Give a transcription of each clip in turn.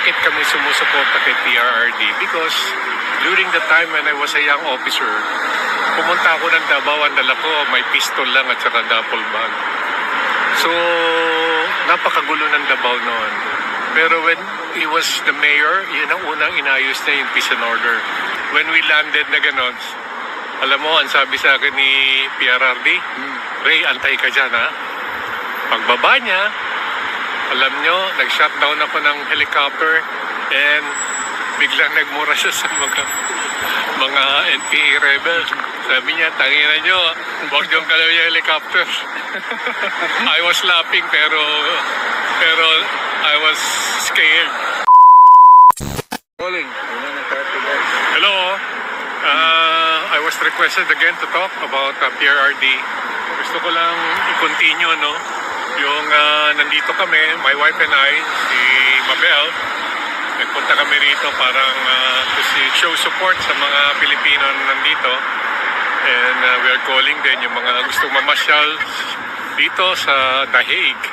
bakit kami sumusuporta kay PRRD? Because during the time when I was a young officer, pumunta ako ng Davao, ang dala ko, may pistol lang at saka duffel bag. So, napakagulo ng Davao noon. Pero when he was the mayor, yun ang unang inayos niya yung peace and order. When we landed na ganon, alam mo, ang sabi sa akin ni PRRD, Ray, antay ka dyan, ha? Pagbaba niya, alam nyo, nag-shutdown ako ng helicopter and biglang nagmura siya sa mga NPA rebels. Sabi niya, tangina nyo, huwag niyong galaw yung helicopter. I was laughing pero I was scared. Calling. Hello. I was requested again to talk about PRRD. Gusto ko lang i-continue, no? Yung nandito kami, my wife and I, si Mabel, nagpunta kami rito parang to show support sa mga Pilipino na nandito. And we are calling din yung mga gustong mamasyal dito sa The Hague.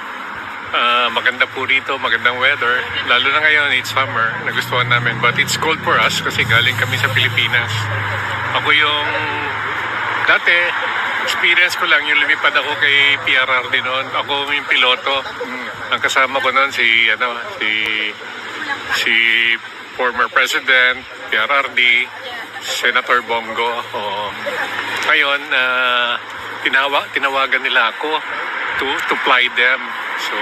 Maganda po rito, magandang weather. Lalo na ngayon, it's summer, nagustuhan namin. But it's cold for us kasi galing kami sa Pilipinas. Ako yung dati, experience ko lang yung lumipad ako kay PRRD noon. Ako yung piloto. Ang kasama ko noon si former President PRRD, Senator Bongo. Ngayon, tinawagan nila ako to fly them. So,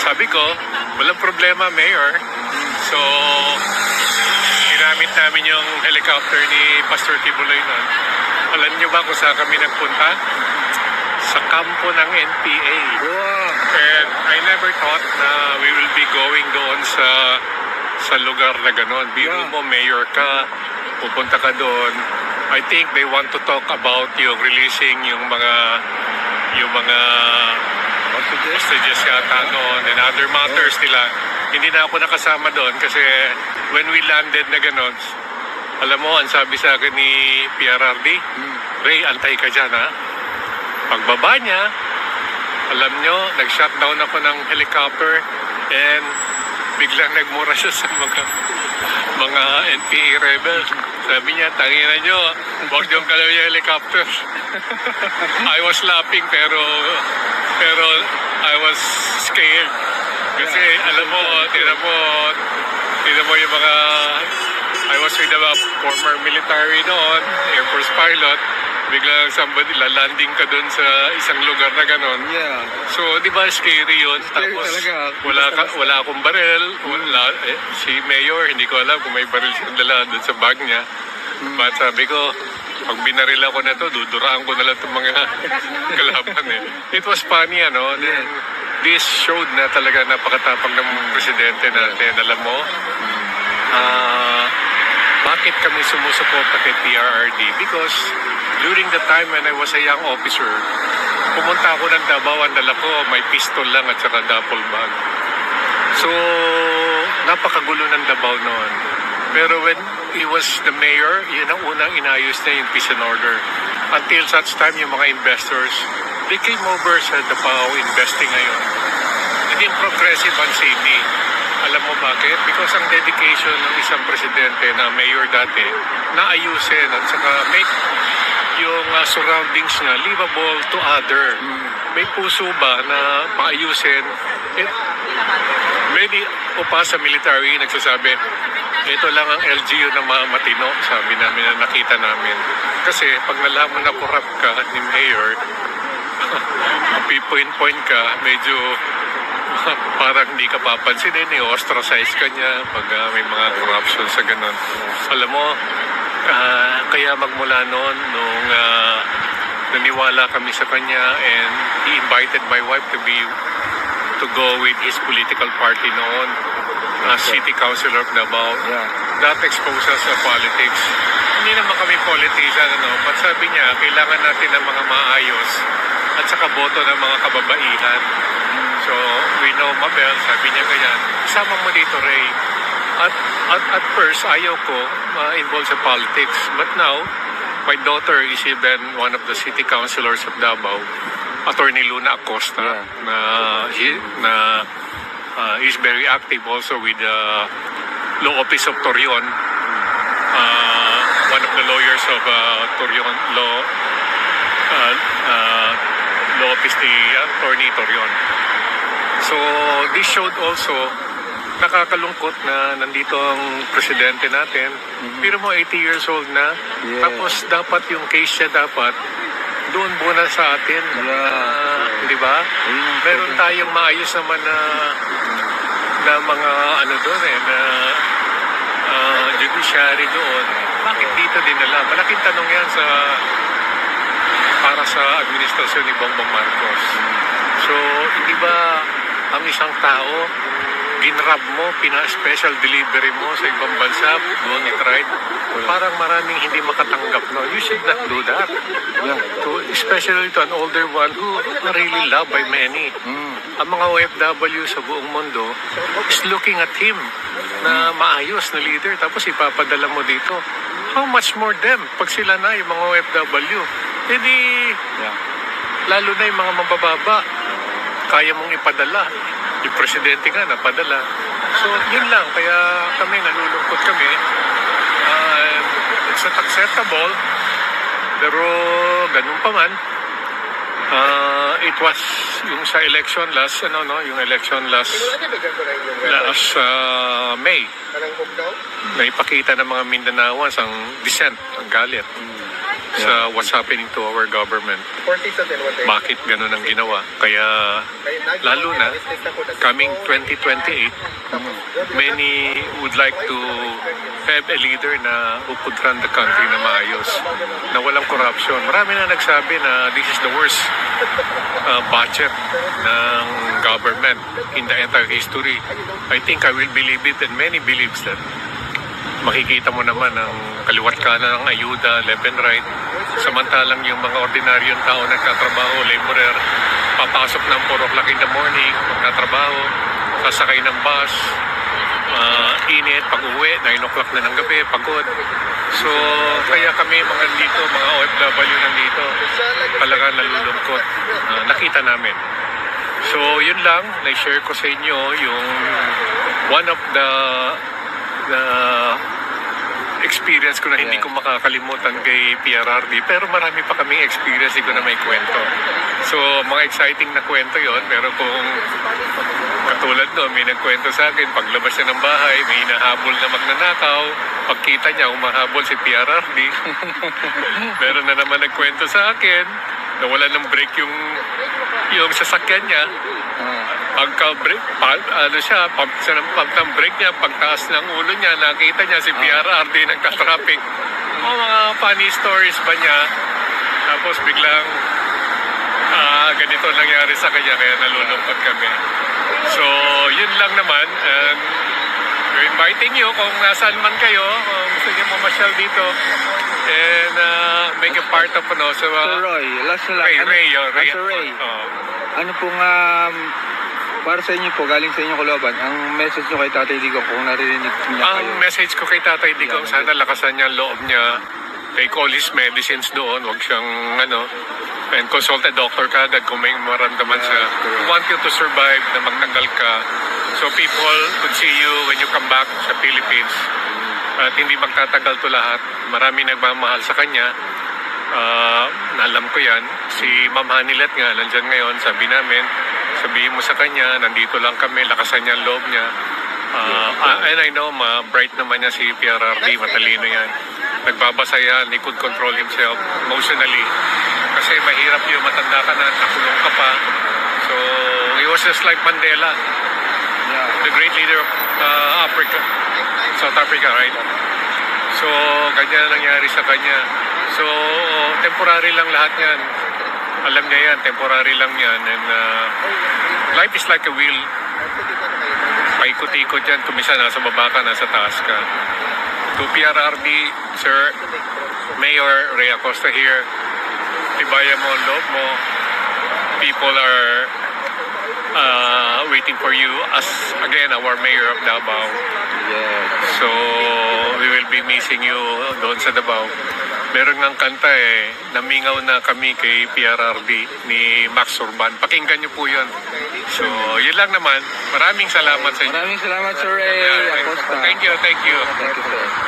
sabi ko, walang problema, Mayor. So, ginamit namin yung helicopter ni Pastor Tibuloy noon. Alam niyo ba kung saan kami nagpunta? Sa kampo ng NPA. Wow. And I never thought na we will be going doon sa lugar na gano'n. Biro mo, mayor ka, pupunta ka doon. I think they want to talk about yung releasing yung mga hostages yata noon and other matters nila. Hindi na ako nakasama doon kasi when we landed na gano'n, alam mo, ang sabi sa akin ni PRRD, Ray, antay ka dyan, ha? Pagbaba niya, alam nyo, nag-shutdown ako ng helicopter and biglang nagmura siya sa mga NPA rebels. Sabi niya, tangina nyo, huwag niyong galaw yung helicopter. I was laughing pero I was scared. Kasi alam mo, tinan mo yung mga, I was with a former military noon, Air Force pilot. Biglang somebody, landing ka doon sa isang lugar na gano'n. Yeah. So, di ba scary yun? Scary Tapos, talaga. wala akong baril. Si Mayor, hindi ko alam kung may baril siyang dala doon sa bag niya. But sabi ko, pag binaril ako na to, duduraan ko na lang itong mga kalaban eh. It was funny, ano? Then, this showed na talaga napakatapang ng presidente natin. Alam mo, bakit kami sumusuporta kay PRRD? Because during the time when I was a young officer, pumunta ako ng Davao, ang dala ko, may pistol lang at saka duffel bag. So, napakagulo ng Davao noon. Pero when he was the mayor, yun ang unang inayos niya yung peace and order. Until such time, yung mga investors, they came over sa Davao investing ngayon. Naging progressive ang city. Alam mo bakit? Because ang dedication ng isang presidente na mayor dati, naayusin at saka make yung surroundings niya livable to other. May puso ba na paayusin? Many pa sa military nagsasabi, ito lang ang LGU na matino, sabi namin na nakita namin. Kasi pag nalaman na corrupt ka ni mayor, point ka, medyo parang hindi ka papansinin, i-ostracize ka niya pag may mga corruption sa ganun. Alam mo, kaya magmula noon, nung naniwala kami sa kanya and he invited my wife to go with his political party noon as city councilor of Davao. That exposed us sa politics. Hindi naman kami politician, but sabi niya, kailangan natin ng mga maayos at saka boto ng mga kababaihan. So, we know Mabel, sabi niya ganyan, isama mo dito, Ray. At first, ayaw ko involved sa politics. But now, my daughter is even one of the city councilors of Davao, Attorney Luna Acosta, na He's very active also with the law office of Torion, one of the lawyers of Torion law office ni Attorney Torion. So this showed also, nakakalungkot na nandito ang presidente natin. Pero mo 80 years old na. Yeah. Tapos dapat yung case siya dapat doon muna sa atin. Di ba? Meron tayong maayos naman na mga ano doon na judiciary doon. Bakit dito dinala? Malaking tanong yan para sa administrasyon ni Bongbong Marcos. So, hindi ba ang isang tao ginrab mo, pina-special delivery mo sa ibang bansa, doon i-tried, parang maraming hindi makatanggap. No? You should not do that. So, especially to an older one who really loved by many. Ang mga OFW sa buong mundo is looking at him na maayos na leader, tapos ipapadala mo dito. How much more them pag sila na yung mga OFW? Hindi, lalo na yung mga mabababa, kaya mong ipadala. Yung presidente nga napadala. So, yun lang. Kaya kami, nalulungkot kami. It's not acceptable. Pero, ganun pa man. It was yung sa election last, yung election last May. Naipakita ng mga Mindanaoans ang dissent, ang galit sa what's happening to our government. Bakit ganun ang ginawa? Kaya lalo na coming 2028, many would like to have a leader na who could run the country na maayos, na walang corruption. Marami na nagsabi na this is the worst budget ng government in the entire history. I think I will believe it, and many believes that. Makikita mo naman ang kaliwat kanan ng ayuda, left and right. Samantalang yung mga ordinaryong tao nagtatrabaho, laborer, papasok ng 4 o'clock in the morning, magtatrabaho, sasakay ng bus, init, pag-uwi, 9 o'clock na ng gabi, pagod. So, kaya kami mga dito, mga OFW nandito, talaga nalulungkot. Nakita namin. So, yun lang, na-share ko sa inyo yung one of the experience ko na hindi ko makakalimutan kay PRRD, pero marami pa kaming experience ko na may kwento. So, mga exciting na kwento yon, pero kung katulad no, may nagkwento sa akin, paglabas niya ng bahay, may hinahabol na magnanakaw, pagkita niya, umahabol si PRRD. Meron na naman nagkwento sa akin, nawala ng brake yung sasakyan niya. Pagka-break, pump ng brake niya, pagtaas ng ulo niya, nakita niya si PRRD nagka-traffic. Mga funny stories ba niya? Tapos biglang ganito nangyari sa kanya, kaya nalulungkot kami. So, yun lang naman. And we're inviting you kung nasaan man kayo, kung gusto niyo mamasyal dito, and make a part of Sir Roy, last na lang. Ray. Ano pong para sa inyo po, galing sa inyo Kaloban, ang message nyo kay Tatay Digong kung naririnig niya kayo? Ang message ko kay Tatay Digong, sana lakasan niya ang loob niya. Take all his medicines doon, wag siyang and consult a doctor kagad kung may maramdaman siya. We want you to survive, na magtanggal ka. So people could see you when you come back sa Philippines. At hindi magtatagal to lahat. Marami nagmamahal sa kanya. Alam ko yan. Si Ma'am Hanilet nga, nandyan ngayon, sabi namin, sabihin mo sa kanya, nandito lang kami, lakasan niya ang loob niya. And I know, bright naman niya si PRRD, matalino yan. Nagbabasa yan, he could control himself emotionally. Kasi mahirap yung matanda ka na, nakulong ka pa. So, he was just like Mandela, the great leader of Africa, South Africa, right? So, ganyan nangyari sa kanya. So, temporary lang lahat yan. Alam niya yan, temporary lang yan. And life is like a wheel. Paikot-ikot yan. Tumisa nasa baba ka, nasa taas ka. To PRRD, Sir Mayor Ray Acosta here, tibayan mo ang loob mo. People are waiting for you as, again, our Mayor of Davao. Yes. So, we will will be missing you doon sa Davao. Meron ng kanta namingaw na kami kay PRRD ni Max Urban. Pakinggan niyo po yun. So, yun lang naman. Maraming salamat sa inyo. Maraming salamat, Sir Acosta. Thank you. Thank you, sir.